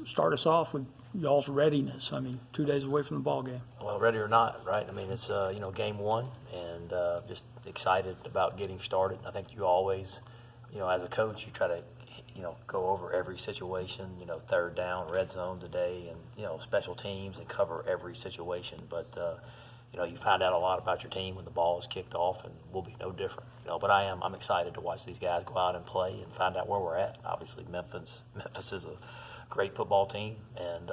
Start us off with y'all's readiness. I mean, 2 days away from the ball game. Well, ready or not, right? I mean, it's game one, and just excited about getting started. I think you always, as a coach, you try to go over every situation. Third down, red zone today, and special teams, and cover every situation. But you find out a lot about your team when the ball is kicked off, and we'll be no different. But I'm excited to watch these guys go out and play and find out where we're at. Obviously, Memphis is a great football team, and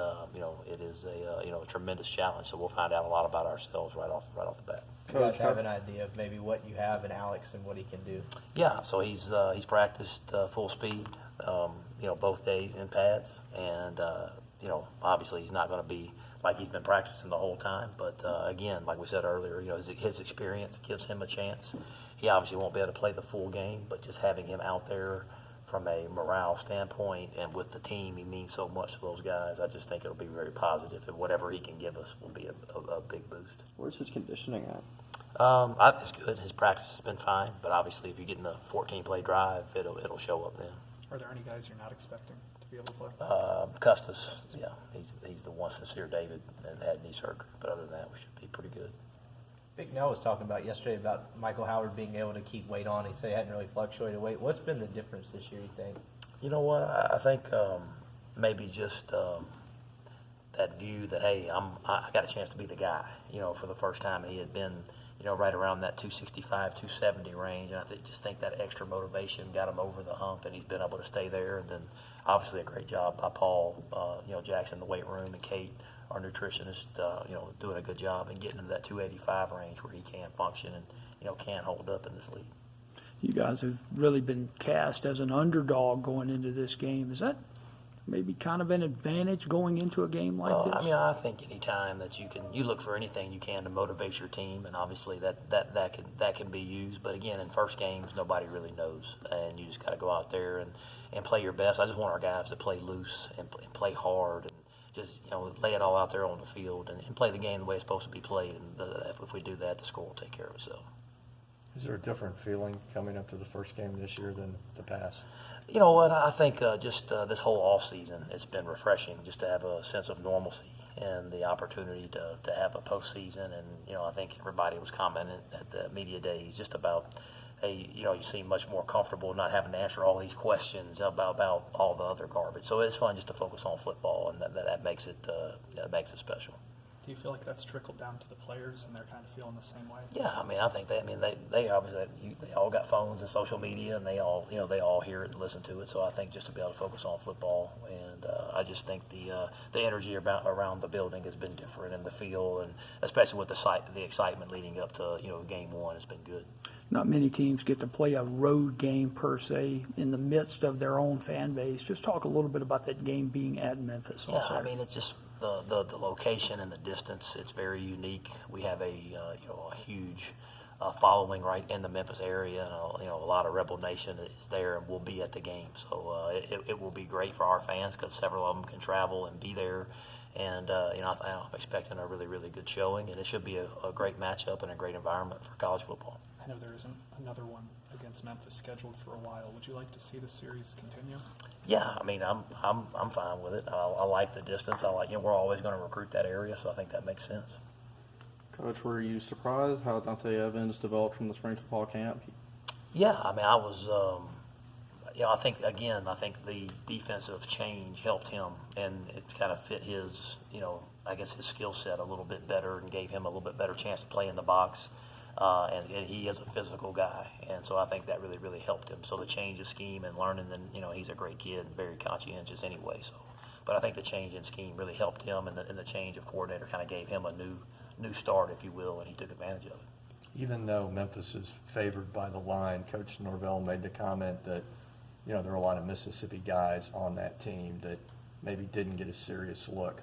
it is a tremendous challenge. So we'll find out a lot about ourselves right off the bat. You guys have an idea of maybe what you have in Alex and what he can do? Yeah, so he's practiced full speed, both days in pads, and obviously he's not going to be like he's been practicing the whole time. But again, like we said earlier, his experience gives him a chance. He obviously won't be able to play the full game, but just having him out there from a morale standpoint and with the team, he means so much to those guys. I just think it'll be very positive, and whatever he can give us will be a big boost. Where's his conditioning at? It's good. His practice has been fine, but obviously if you get in the 14-play drive, it'll show up then. Are there any guys you're not expecting to be able to play? Custis, yeah, he's the one. Sincere David has had knee surgery, but other than that, we should be pretty good. Big Nell was talking about yesterday about Michael Howard being able to keep weight on. He said he hadn't really fluctuated weight. What's been the difference this year, you think? You know what? I think maybe just that view that, hey, I got a chance to be the guy, for the first time. He had been, right around that 265, 270 range, and I just think that extra motivation got him over the hump, and he's been able to stay there. And then obviously a great job by Paul, Jackson in the weight room, and Kate, our nutritionist, doing a good job and getting into that 285 range where he can function and, can hold up in this league. You guys have really been cast as an underdog going into this game. Is that maybe kind of an advantage going into a game like this? I mean, I think any time that you look for anything you can to motivate your team, and obviously that can be used. But again, in first games, nobody really knows, and you just got to go out there and play your best. I just want our guys to play loose and play hard and just lay it all out there on the field and play the game the way it's supposed to be played. And if we do that, the score will take care of itself. Is there a different feeling coming up to the first game this year than the past? You know what? I think just this whole off season, it's been refreshing just to have a sense of normalcy and the opportunity to have a postseason. And I think everybody was commenting at the media days just about, hey, you seem much more comfortable not having to answer all these questions about all the other garbage. So it's fun just to focus on football, and that makes it special. Do you feel like that's trickled down to the players and they're kind of feeling the same way? Yeah, I mean, I think they obviously they all got phones and social media, and they all hear it and listen to it. So I think just to be able to focus on football, and I just think the energy around the building has been different, and the feel, and especially with the excitement leading up to game one has been good. Not many teams get to play a road game per se in the midst of their own fan base. Just talk a little bit about that game being at Memphis. Yeah, I mean, it's just the location and the distance. It's very unique. We have a huge following right in the Memphis area, and a lot of Rebel Nation is there and will be at the game. So it will be great for our fans because several of them can travel and be there. And I'm expecting a really, really good showing, and it should be a great matchup and a great environment for college football. I know there isn't another one against Memphis scheduled for a while. Would you like to see the series continue? Yeah, I mean, I'm fine with it. I like the distance. I like we're always going to recruit that area, so I think that makes sense. Coach, were you surprised how Dante Evans developed from the spring to fall camp? Yeah, I mean, I was. I think the defensive change helped him, and it kind of fit his, I guess his skill set a little bit better and gave him a little bit better chance to play in the box. And he is a physical guy, and so I think that really, really helped him. So the change of scheme and learning, and he's a great kid and very conscientious anyway. So, but I think the change in scheme really helped him, and the change of coordinator kind of gave him a new start, if you will, and he took advantage of it. Even though Memphis is favored by the line, Coach Norvell made the comment that there are a lot of Mississippi guys on that team that maybe didn't get a serious look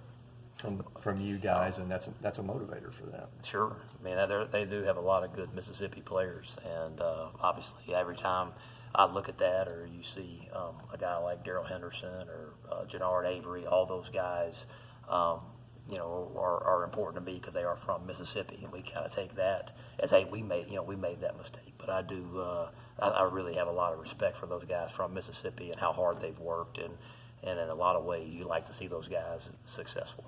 from you guys, and that's a motivator for them. Sure. I mean, they do have a lot of good Mississippi players, and obviously every time I look at that, or you see a guy like Darrell Henderson or Jannard Avery, all those guys, are important to me because they are from Mississippi, and we kind of take that as, hey, we made that mistake. But I do, I really have a lot of respect for those guys from Mississippi and how hard they've worked, and and in a lot of ways, you like to see those guys successful.